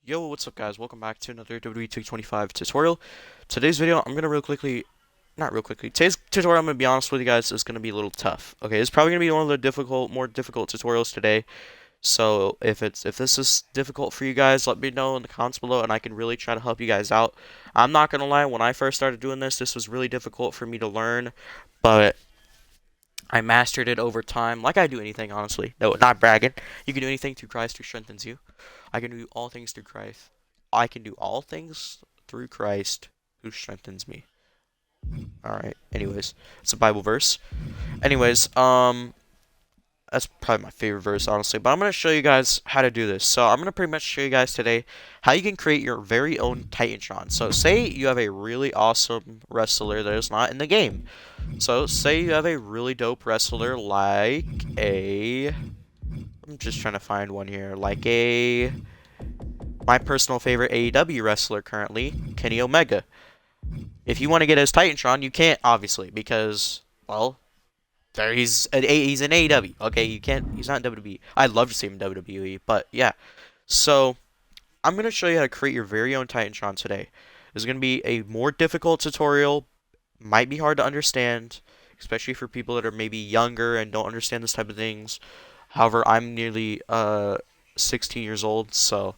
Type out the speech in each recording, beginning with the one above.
Yo, what's up guys? Welcome back to another WWE 2K25 tutorial. Today's video, I'm gonna not real quickly, today's tutorial, I'm gonna be honest with you guys, is gonna be a little tough. Okay, it's probably gonna be one of the more difficult tutorials today. So if this is difficult for you guys, let me know in the comments below and I can really try to help you guys out. I'm not gonna lie, when I first started doing this was really difficult for me to learn, but I mastered it over time, like I do anything, honestly. No, not bragging. You can do anything through Christ who strengthens you. I can do all things through Christ. I can do all things through Christ who strengthens me. Alright, anyways. It's a Bible verse. Anyways, that's probably my favorite verse, honestly. But I'm going to show you guys how to do this. So I'm going to pretty much show you guys today how you can create your very own Titantron. So say you have a really awesome wrestler that is not in the game. So say you have a really dope wrestler like a... I'm just trying to find one here. Like my personal favorite AEW wrestler currently, Kenny Omega. If you want to get his Titantron, you can't, obviously, because, well... he's in AEW. Okay, you can't. He's not in WWE. I'd love to see him in WWE, but yeah. So I'm gonna show you how to create your very own Titantron today. This is gonna be a more difficult tutorial. Might be hard to understand, especially for people that are maybe younger and don't understand this type of things. However, I'm nearly 16 years old, so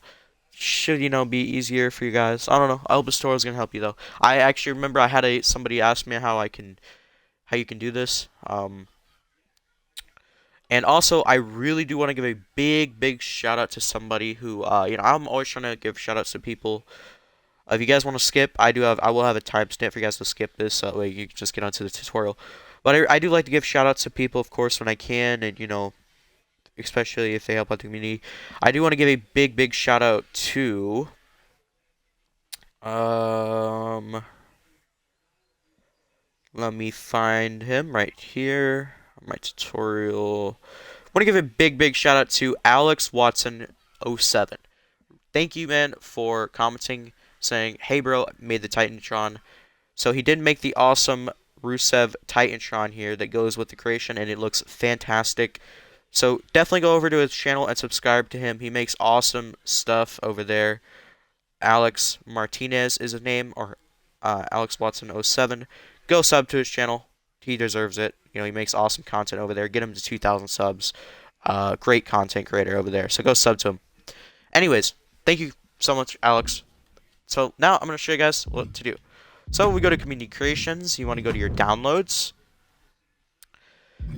should be easier for you guys. I don't know. I hope this tutorial is gonna help you though. I actually remember I had somebody ask me how you can do this. And also, I really do want to give a big shout out to somebody who, I'm always trying to give shout outs to people. If you guys want to skip, I will have a timestamp for you guys to skip this, so that way you can just get onto the tutorial. But I do like to give shout outs to people, of course, when I can, and especially if they help out the community. I do want to give a big shout out to, let me find him right here. My tutorial. I want to give a big shout out to Alex Watson 07. Thank you, man, for commenting, saying, "Hey, bro, made the Titantron." So he did make the awesome Rusev Titantron here that goes with the creation, and it looks fantastic. So definitely go over to his channel and subscribe to him. He makes awesome stuff over there. Alex Martinez is his name, or Alex Watson 07. Go sub to his channel. He deserves it. He makes awesome content over there. Get him to 2,000 subs. Great content creator over there. So go sub to him. Anyways, thank you so much, Alex. So now I'm going to show you guys what to do. So we go to community creations. You want to go to your downloads.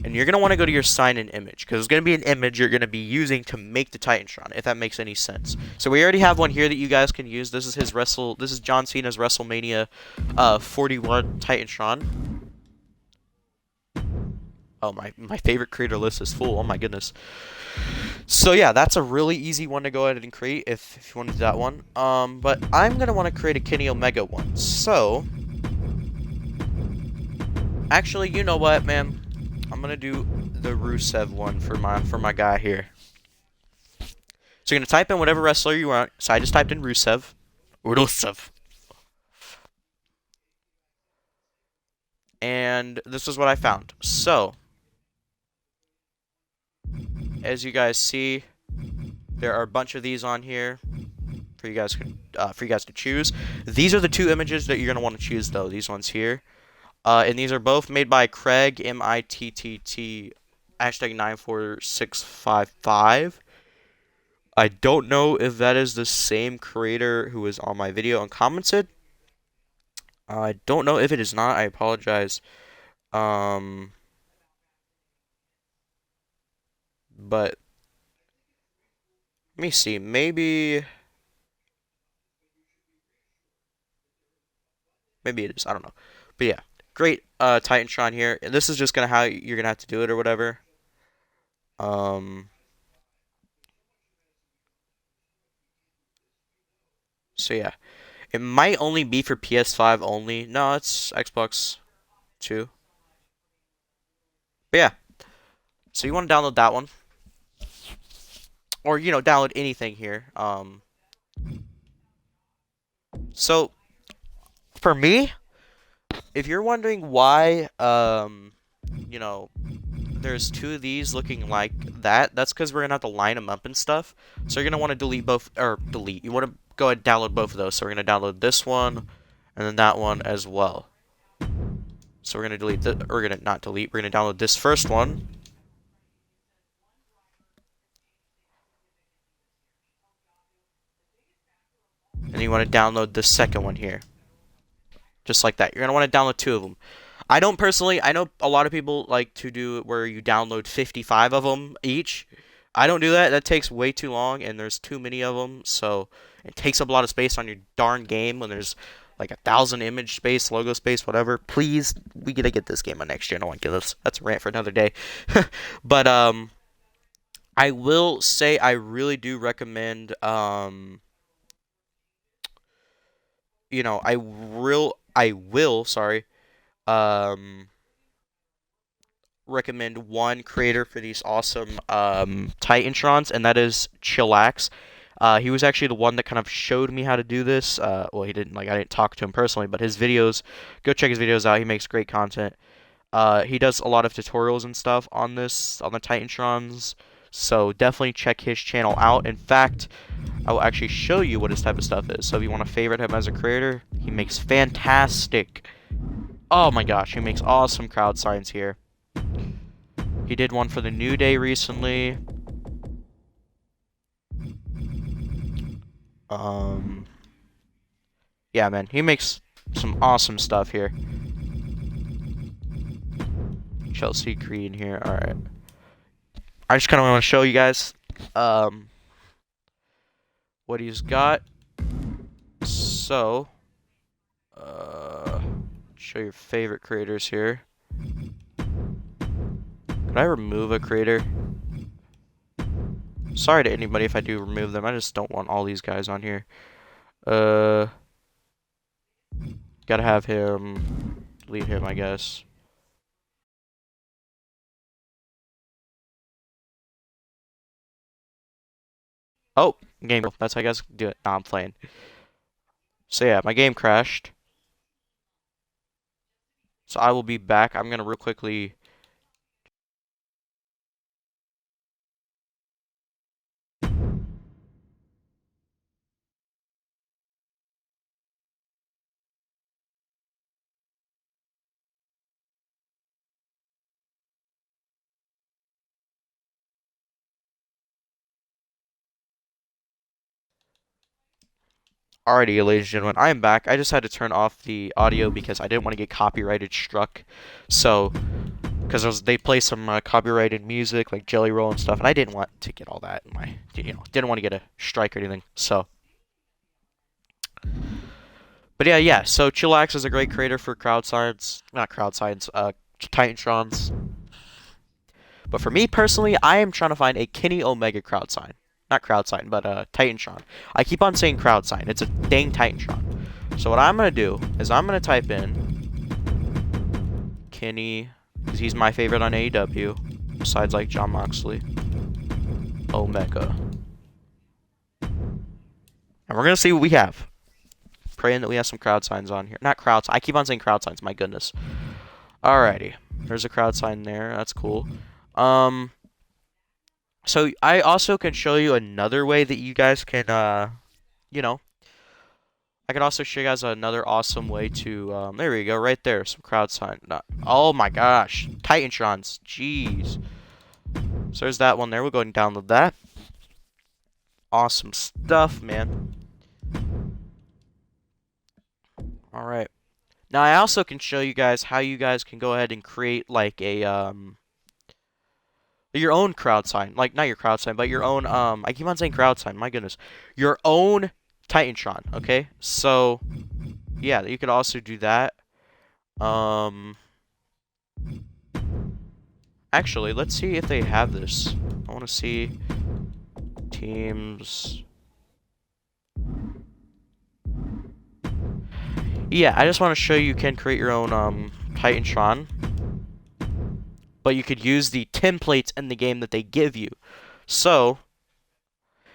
And you're going to want to go to your sign-in image, because it's going to be an image you're going to be using to make the Titantron, if that makes any sense. So we already have one here that you guys can use. This is This is John Cena's WrestleMania 41 Titantron. Oh, my favorite creator list is full. Oh my goodness. So yeah, that's a really easy one to go ahead and create if you want to do that one. But I'm gonna want to create a Kenny Omega one. So actually, you know what, man? I'm gonna do the Rusev one for my guy here. So you're gonna type in whatever wrestler you want. So I just typed in Rusev. Rusev. And this is what I found. So as you guys see, there are a bunch of these on here for you guys to choose. These are the two images that you're gonna want to choose, though. These ones here, and these are both made by Craig MITTT #94655. I don't know if that is the same creator who was on my video and commented. I don't know if it is not. I apologize. But let me see. Maybe it is. I don't know. But yeah, great Titantron here. And this is just how you're gonna have to do it or whatever. So yeah, it might only be for PS5 only. No, it's Xbox 2. But yeah, so you want to download that one. Or, download anything here. So, for me, if you're wondering why, there's two of these looking like that, that's because we're going to have to line them up and stuff. So you're going to want to delete both, or delete. You want to go ahead and download both of those. So we're going to download this one and then that one as well. So we're going to delete the, we're going to not delete, we're going to download this first one. And you want to download the second one here. Just like that. You're going to want to download 2 of them. I don't personally, I know a lot of people like to do it where you download 55 of them each. I don't do that. That takes way too long, and there's too many of them, so it takes up a lot of space on your darn game when there's like 1,000 image space, logo space, whatever. Please, we gotta get this game on next year. I don't want to get this. That's a rant for another day. But I will say I really do recommend you know, sorry, um recommend one creator for these awesome Titantrons, and that is Chillax. He was actually the one that kind of showed me how to do this. Well, he didn't, like, I didn't talk to him personally, but his videos, go check his videos out. He makes great content. He does a lot of tutorials and stuff on this, on the Titantrons, so definitely check his channel out. In fact, I will actually show you what his type of stuff is. So if you want to favorite him as a creator, he makes fantastic, oh my gosh, he makes awesome crowd signs here. He did one for the New Day recently. Yeah, man, he makes some awesome stuff here. Chelsea Green here, alright. I just kind of want to show you guys, what he's got. So, show your favorite creators here. Could I remove a creator? Sorry to anybody if I do remove them. I just don't want all these guys on here. Gotta have him. Delete him, I guess. Oh, game. That's how you guys do it. Nah, I'm playing. So yeah, my game crashed. So I will be back. I'm gonna real quickly. Alrighty, ladies and gentlemen, I am back. I just had to turn off the audio because I didn't want to get copyrighted struck. So, because they play some copyrighted music like Jelly Roll and stuff, and I didn't want to get all that in my, didn't want to get a strike or anything. So, but yeah. So Chillax is a great creator for crowd signs, not crowd signs, Titantrons. But for me personally, I am trying to find a Kenny Omega crowd sign. Not crowd sign, but Titantron. I keep on saying crowd sign. It's a dang Titantron. So what I'm going to do is I'm going to type in Kenny, because he's my favorite on AEW, besides like Jon Moxley, Omega. And we're going to see what we have. Praying that we have some crowd signs on here. Not crowd signs. I keep on saying crowd signs. My goodness. Alrighty. There's a crowd sign there. That's cool. So I also can show you another way that you guys can, you know, I can also show you guys another awesome way to, there we go, right there, some crowd sign. Oh my gosh, Titantrons, jeez. So there's that one there. We'll go ahead and download that. Awesome stuff, man. All right. Now I also can show you guys how you guys can go ahead and create like a, your own crowd sign, like not your crowd sign, but your own. I keep on saying crowd sign. My goodness, your own Titantron. Okay, so yeah, you could also do that. Actually, let's see if they have this. I want to see teams. Yeah, I just want to show you can create your own Titantron. But you could use the templates in the game that they give you. So,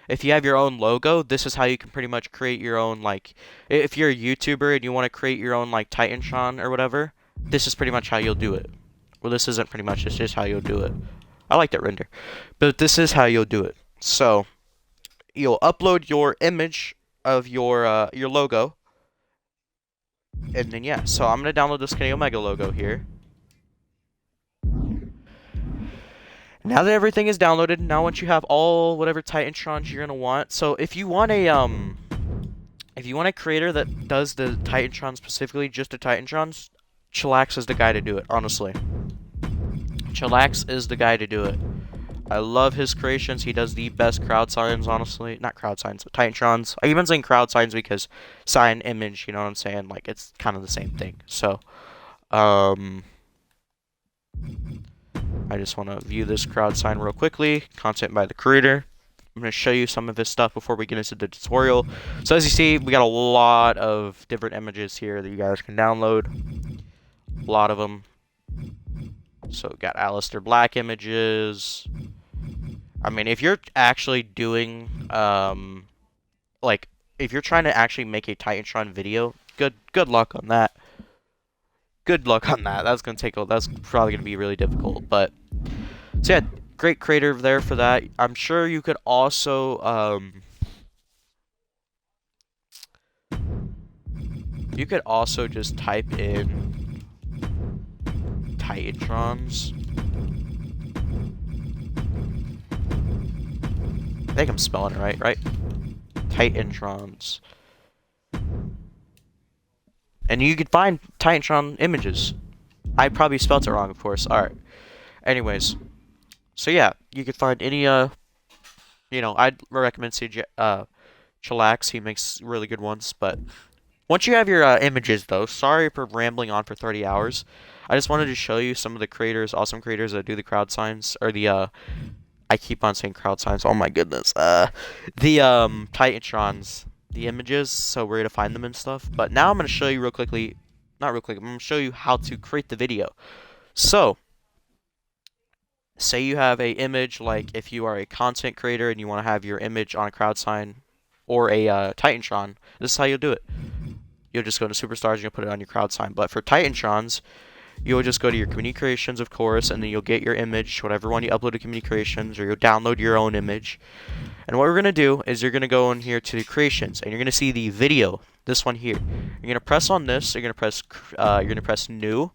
if you have your own logo, this is how you can pretty much create your own, like, if you're a YouTuber and you want to create your own, like, Titantron or whatever, this is pretty much how you'll do it. Well, this isn't pretty much, it's just how you'll do it. I like that render. But this is how you'll do it. So, you'll upload your image, of your logo. And then yeah, so I'm gonna download this Kenny Omega logo here. Now that everything is downloaded, now once you have all whatever Titantrons you're gonna want, so if you want a creator that does the Titantron specifically, just the Titantrons, Chillax is the guy to do it, honestly. Chillax is the guy to do it. I love his creations. He does the best crowd signs, honestly. Not crowd signs, but Titantrons. I even saying crowd signs because sign, image, you know what I'm saying? Like, it's kind of the same thing. So, I just want to view this crowd sign real quickly. Content by the creator. I'm going to show you some of his stuff before we get into the tutorial. So as you see, we got a lot of different images here that you guys can download. A lot of them. So got Aleister Black images. I mean, if you're actually doing, like, if you're trying to actually make a Titantron video, good luck on that. Good luck on that. That's probably gonna be really difficult. But so yeah, great creator there for that. I'm sure you could also just type in Tiantrons. I think I'm spelling it right? Tiantrons. And you could find Titantron images. I probably spelled it wrong, of course. Alright. Anyways. So yeah, you could find any, I'd recommend Chillax. He makes really good ones, but once you have your images, though, sorry for rambling on for 30 hours. I just wanted to show you some of the creators, awesome creators that do the crowd signs, or the, I keep on saying crowd signs, oh my goodness, the, Titantrons, the images, so where to find them and stuff. But now I'm going to show you I'm going to show you how to create the video. So, say you have a image, like if you are a content creator and you want to have your image on a crowd sign, or a Titantron, this is how you'll do it. You'll just go to Superstars and you'll put it on your crowd sign. But for Titantrons, you'll just go to your community creations, of course, and then you'll get your image, whatever one you upload to community creations, or you'll download your own image. And what we're going to do is you're going to go in here to the creations, and you're going to see the video, this one here. You're going to press on this, you're going to press new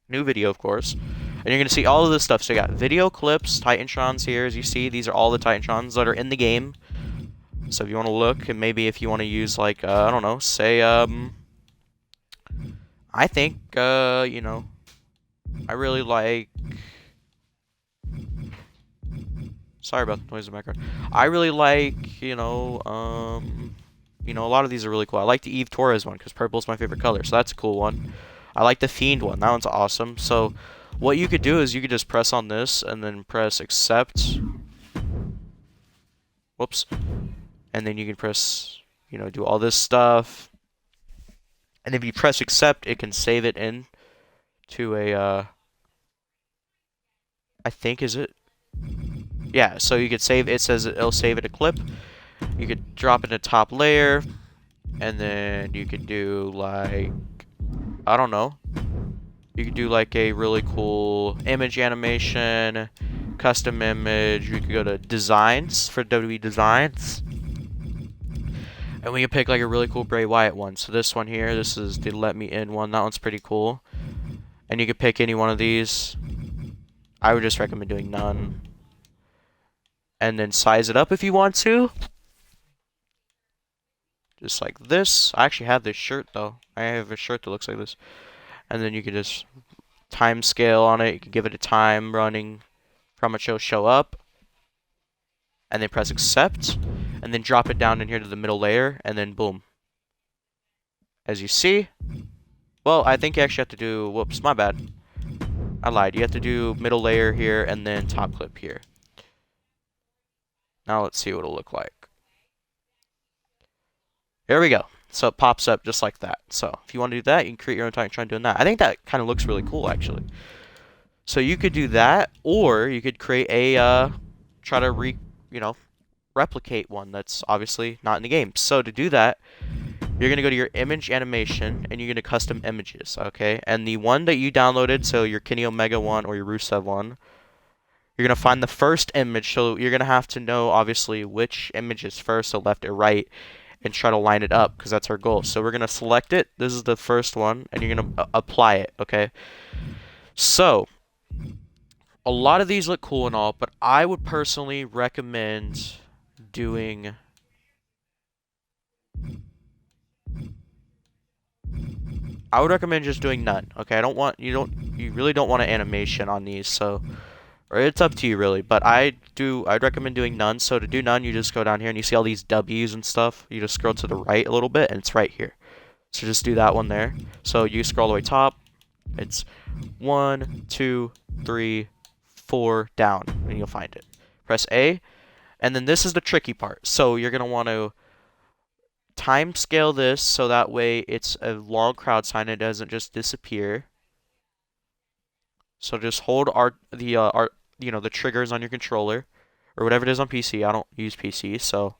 video, of course. And you're going to see all of this stuff. So you got video clips, Titantrons here, as you see. These are all the Titantrons that are in the game. So if you want to look, and maybe if you want to use, like, I don't know, say, I think, I really like... Sorry about the noise in the background. I really like, a lot of these are really cool. I like the Eve Torres one, because purple is my favorite color, so that's a cool one. I like the Fiend one. That one's awesome. So what you could do is you could just press on this, and then press accept. Whoops. And then you can press, do all this stuff. And if you press accept, it can save it in to a, I think, is it? Yeah, so you could save, it says it'll save it a clip. You could drop it in a top layer. And then you could do, like, I don't know. You could do, like, a really cool image animation, custom image. You could go to designs for WWE designs. And we can pick, like, a really cool Bray Wyatt one. So this one here, this is the Let Me In one. That one's pretty cool. And you could pick any one of these. I would just recommend doing none. And then size it up if you want to. Just like this. I actually have this shirt, though. I have a shirt that looks like this. And then you can just time scale on it. You can give it a time running. How much it'll show up. And then press accept. And then drop it down in here to the middle layer. And then boom. As you see. Well, I think you actually have to do... Whoops, my bad. I lied. You have to do middle layer here and then top clip here. Now let's see what it'll look like. There we go. So it pops up just like that. So if you want to do that, you can create your own Titantron doing that. I think that kind of looks really cool, actually. So you could do that, or you could create a, try to replicate one that's obviously not in the game. So to do that, you're going to go to your image animation, and you're going to custom images, okay? And the one that you downloaded, so your Kenny Omega one or your Rusev one, you're going to find the first image, so you're going to have to know, obviously, which image is first, so left or right. and try to line it up because that's our goal. So we're going to select it. This is the first one, and you're going to apply it, okay? So a lot of these look cool and all, but I would personally recommend doing... I would recommend just doing none, okay? You really don't want an animation on these, so... Or it's up to you, really, but I'd recommend doing none. So to do none, you just go down here and you see all these W's and stuff. You just scroll to the right a little bit, and it's right here. So just do that one there. So you scroll all the way top. It's 1, 2, 3, 4 down, and you'll find it. Press A, and then this is the tricky part. So you're gonna want to time scale this so that way it's a long crowd sign. It doesn't just disappear. So just hold the triggers on your controller, or whatever it is on PC. I don't use PC, so.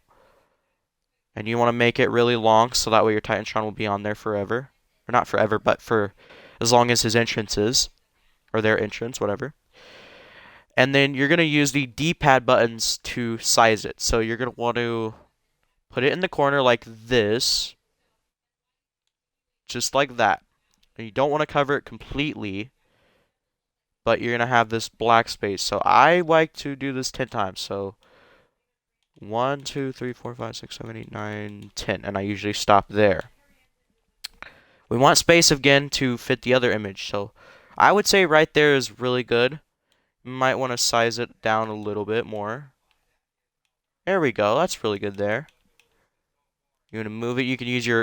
And you want to make it really long, so that way your Titantron will be on there forever. Or not forever, but for as long as his entrance is. Or their entrance, whatever. And then you're going to use the D-pad buttons to size it. So you're going to want to put it in the corner like this. Just like that. And you don't want to cover it completely, but you're going to have this black space. So I like to do this 10 times. So 1, 2, 3, 4, 5, 6, 7, 8, 9, 10. And I usually stop there. We want space again to fit the other image. So I would say right there is really good. You might want to size it down a little bit more. There we go. That's really good there. You want to move it. You can use you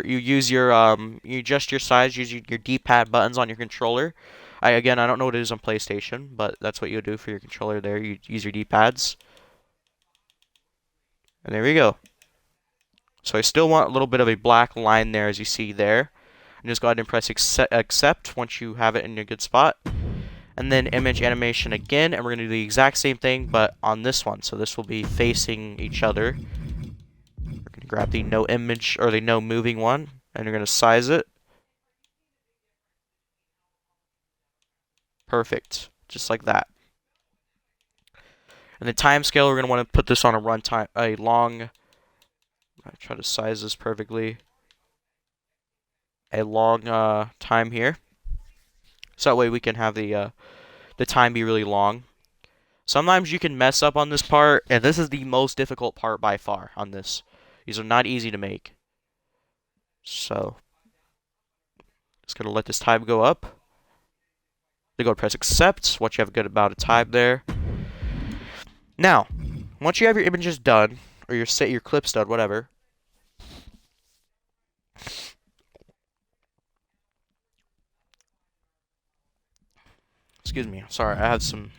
adjust your size using your D-pad buttons on your controller. Again, I don't know what it is on PlayStation, but that's what you'll do for your controller there. You use your D-pads. And there we go. So I still want a little bit of a black line there, as you see there. And just go ahead and press accept once you have it in a good spot. And then image animation again, and we're going to do the exact same thing, but on this one. So this will be facing each other. We're going to grab the no image, or the no moving one, and you're going to size it. Perfect. Just like that. And the time scale, we're going to want to put this on a runtime, a long... I'll try to size this perfectly. A long time here. So that way we can have the time be really long. Sometimes you can mess up on this part, and this is the most difficult part by far on this. These are not easy to make. So, just going to let this time go up. Then go to press accept once you have a good amount of time there. Now, once you have your images done, or your clips done, whatever. Excuse me, sorry, I have some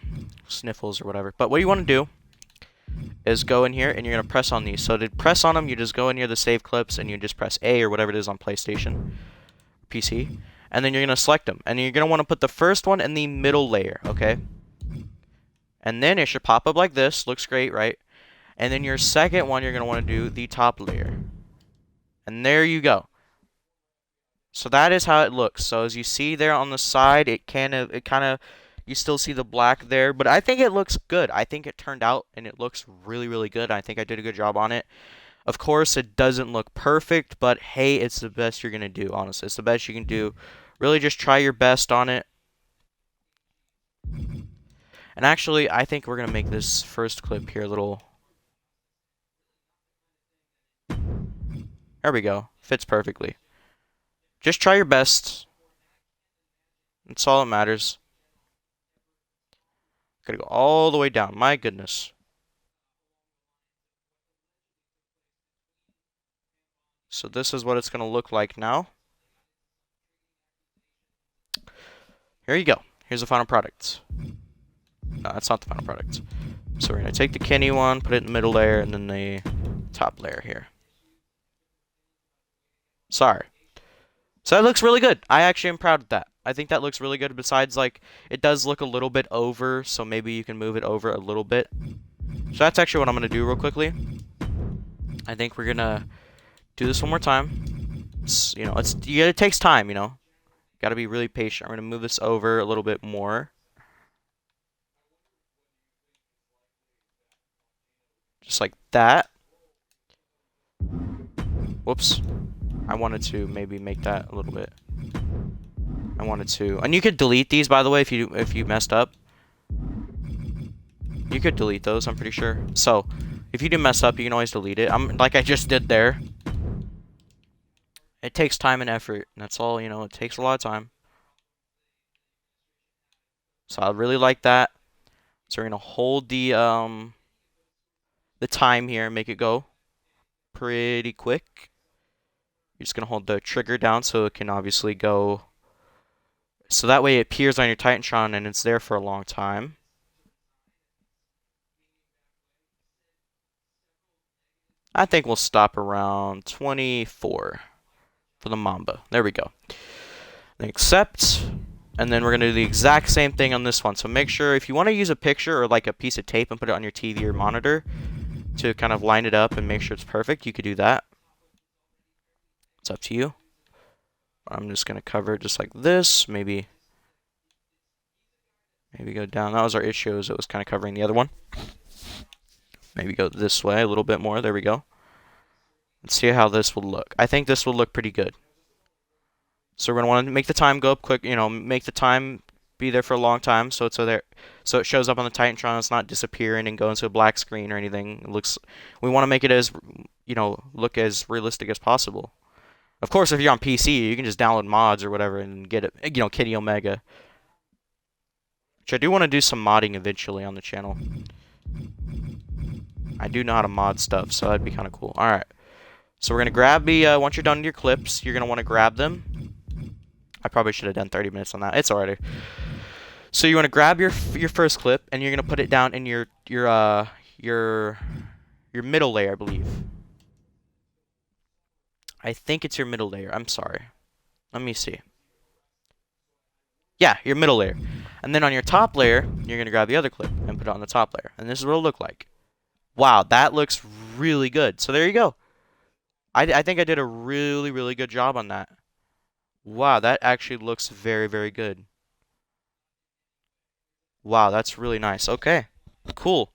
sniffles or whatever. But what you want to do is go in here and you're going to press on these. So to press on them, you just go in here, the save clips, and you just press A or whatever it is on PlayStation, PC. And then you're going to select them. And you're going to want to put the first one in the middle layer, okay? And then it should pop up like this. Looks great, right? And then your second one, you're going to want to do the top layer. And there you go. So that is how it looks. So as you see there on the side, it kind of, you still see the black there, but I think it looks good. I think it turned out and it looks really, really good. I think I did a good job on it. Of course, it doesn't look perfect, but hey, it's the best you're going to do, honestly. It's the best you can do. Really just try your best on it. And actually, I think we're going to make this first clip here a little... There we go. Fits perfectly. Just try your best. That's all that matters. Gotta go all the way down. My goodness. So this is what it's gonna look like now. Here you go. Here's the final product. No, that's not the final product. So we're gonna take the Kenny one, put it in the middle layer, and then the top layer here. Sorry. So that looks really good. I actually am proud of that. I think that looks really good. Besides, like, it does look a little bit over, so maybe you can move it over a little bit. So that's actually what I'm going to do real quickly. I think we're going to do this one more time. It takes time, you know. Got to be really patient. I'm going to move this over a little bit more. Just like that. Whoops. I wanted to maybe make that a little bit. I wanted to, and you could delete these, by the way, if you messed up. You could delete those, I'm pretty sure. So, if you do mess up, you can always delete it. Like I just did there. It takes time and effort, and that's all, you know, it takes a lot of time. So I really like that. So we're gonna hold the time here and make it go pretty quick. You're just gonna hold the trigger down so it can obviously go. So that way it appears on your Titantron and it's there for a long time. I think we'll stop around 24 for the Mamba. There we go. Then accept. And then we're going to do the exact same thing on this one. So make sure if you want to use a picture or like a piece of tape and put it on your TV or monitor to kind of line it up and make sure it's perfect, you could do that. It's up to you. I'm just going to cover it just like this. Maybe go down. That was our issues. It was kind of covering the other one. Maybe go this way a little bit more. There we go. Let's see how this will look. I think this will look pretty good. So we're going to want to make the time go up quick, you know, make the time be there for a long time so it's there, so it shows up on the Titantron. It's not disappearing and going to a black screen or anything. It looks, we want to make it as, you know, look as realistic as possible. Of course, if you're on PC, you can just download mods or whatever and get it, you know, Kitty Omega. Which I do want to do some modding eventually on the channel. I do know how to mod stuff, so that'd be kind of cool. Alright. So we're going to grab the, once you're done with your clips, you're going to want to grab them. I probably should have done 30 minutes on that. It's alright. So you want to grab your first clip, and you're going to put it down in your middle layer, I believe. I think it's your middle layer. I'm sorry. Let me see. Yeah, your middle layer. And then on your top layer, you're going to grab the other clip and put it on the top layer. And this is what it'll look like. Wow, that looks really good. So there you go. I think I did a really, really good job on that. Wow, that actually looks very, very good. Wow, that's really nice. Okay, cool.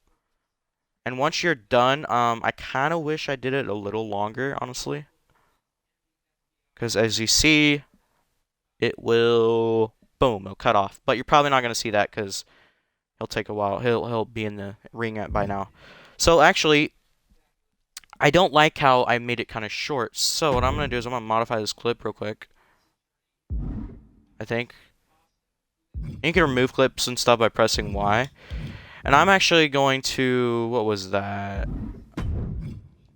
And once you're done, I kind of wish I did it a little longer, honestly. Because as you see, it will, boom, it'll cut off. But you're probably not going to see that because he'll take a while. He'll be in the ring by now. So actually, I don't like how I made it kind of short. So what I'm going to do is I'm going to modify this clip real quick. I think. And you can remove clips and stuff by pressing Y. And I'm actually going to, what was that?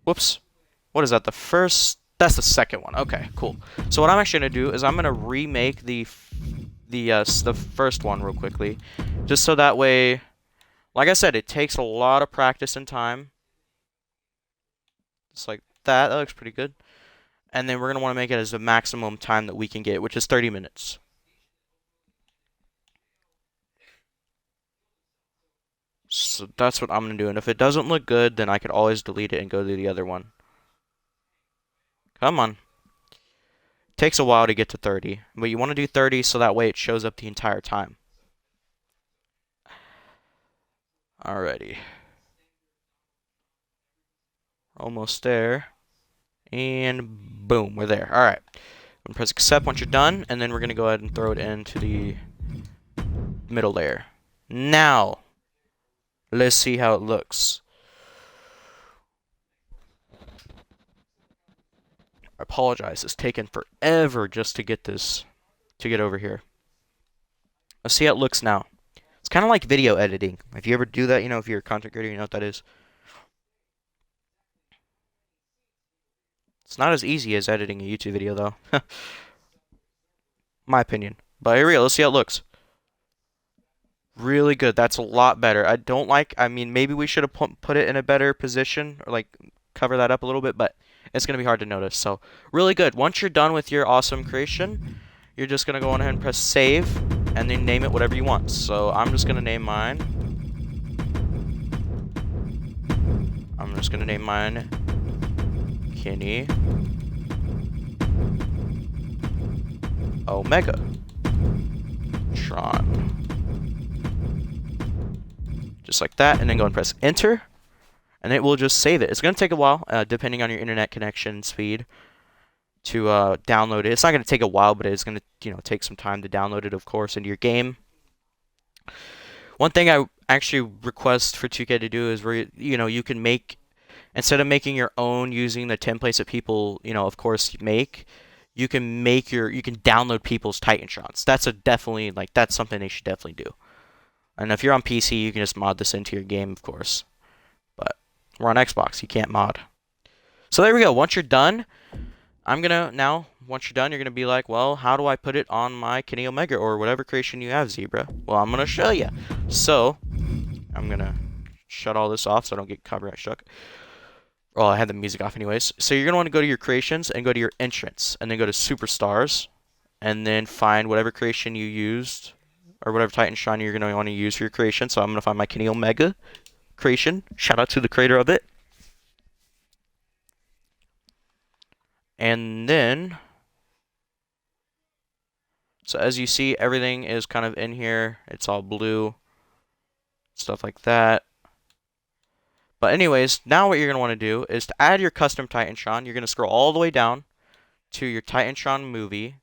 Whoops. What is that? The first? That's the second one. Okay, cool. So what I'm actually going to do is I'm going to remake the first one real quickly. Just so that way, like I said, it takes a lot of practice and time. Just like that. That looks pretty good. And then we're going to want to make it as the maximum time that we can get, which is 30 minutes. So that's what I'm going to do. And if it doesn't look good, then I could always delete it and go to the other one. Come on. Takes a while to get to 30. But you want to do 30 so that way it shows up the entire time. Alrighty. Almost there. And boom, we're there. Alright. I'm going to press accept once you're done. And then we're going to go ahead and throw it into the middle layer. Now, let's see how it looks. I apologize. It's taken forever just to get this, to get over here. Let's see how it looks now. It's kind of like video editing. If you ever do that, you know, if you're a content creator, you know what that is. It's not as easy as editing a YouTube video, though. My opinion. But here we go. Let's see how it looks. Really good. That's a lot better. I don't like, I mean, maybe we should have put it in a better position, or like cover that up a little bit, but it's going to be hard to notice. So, really good. Once you're done with your awesome creation, you're just going to go on ahead and press save, and then name it whatever you want. So, I'm just going to name mine. Kenny Omega Tron. Just like that, and then go and press enter. and it will just save it. It's going to take a while, depending on your internet connection speed, to download it. It's not going to take a while, but it's going to take some time to download it, of course, into your game. One thing I actually request for 2K to do is where you can make, instead of making your own using the templates that people of course make, you can download people's Titantrons. That's definitely that's something they should definitely do. And if you're on PC, you can just mod this into your game, of course. But we're on Xbox, you can't mod. So there we go. Once you're done, once you're done, you're gonna be like, well, how do I put it on my Kenny Omega or whatever creation you have, Zebra? Well, I'm gonna show you. So I'm gonna shut all this off so I don't get copyright struck. Well, I had the music off anyways. So you're gonna want to go to your creations and go to your entrance, and then go to Superstars, and then find whatever creation you used, or whatever Titantron you're going to want to use for your creation. So I'm going to find my Kenny Omega creation. Shout out to the creator of it. And then, so as you see, everything is kind of in here. It's all blue, stuff like that. But anyways, now what you're going to want to do is to add your custom Titantron. You're going to scroll all the way down to your Titantron movie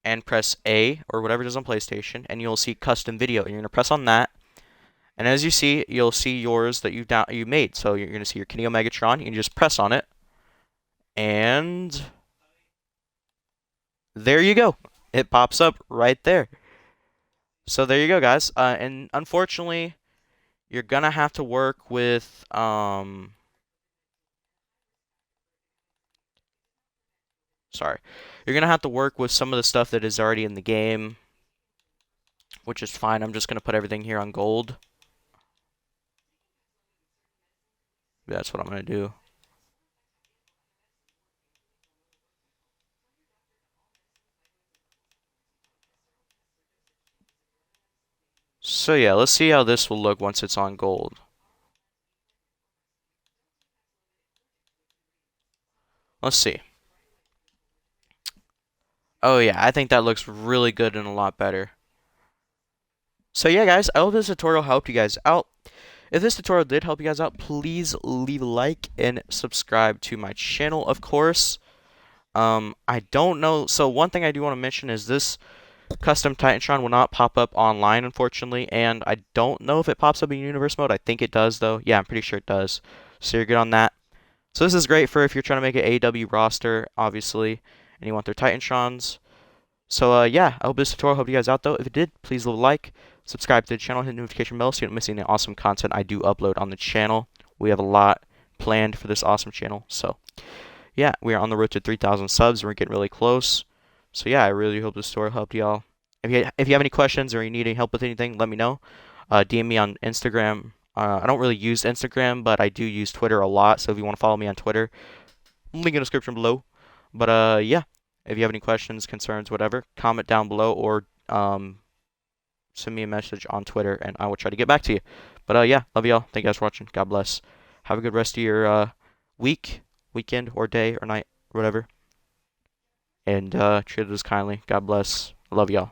and press A or whatever it is on PlayStation, and you'll see custom video. And you're going to press on that. And as you see, you'll see yours that you made. So you're going to see your Kenny Omegatron. You can just press on it. And there you go. It pops up right there. So there you go, guys. And unfortunately, you're going to have to work with You're going to have to work with some of the stuff that is already in the game, which is fine. I'm just going to put everything here on gold. That's what I'm going to do. So yeah, let's see how this will look once it's on gold. Let's see. Oh yeah, I think that looks really good and a lot better. So yeah, guys, I hope this tutorial helped you guys out. If this tutorial did help you guys out, please leave a like and subscribe to my channel, of course. I don't know. So one thing I do want to mention is this custom Titantron will not pop up online, unfortunately, and I don't know if it pops up in universe mode. I think it does, though. Yeah, I'm pretty sure it does. So you're good on that. So this is great for if you're trying to make an AEW roster, obviously, and you want their Titantrons. So yeah, I hope this tutorial helped you guys out, though. If it did, please leave a like, subscribe to the channel, hit the notification bell so you don't miss any awesome content I do upload on the channel. We have a lot planned for this awesome channel. So yeah, we are on the road to 3,000 subs. We're getting really close. So yeah, I really hope this tutorial helped y'all. If you have any questions or you need any help with anything, let me know. DM me on Instagram. I don't really use Instagram, but I do use Twitter a lot. So if you want to follow me on Twitter, link in the description below. But yeah, if you have any questions, concerns, whatever, comment down below or send me a message on Twitter, and I will try to get back to you. But yeah, love y'all. Thank you guys for watching. God bless. Have a good rest of your week, weekend, or day, or night, or whatever. And treat others kindly. God bless. Love y'all.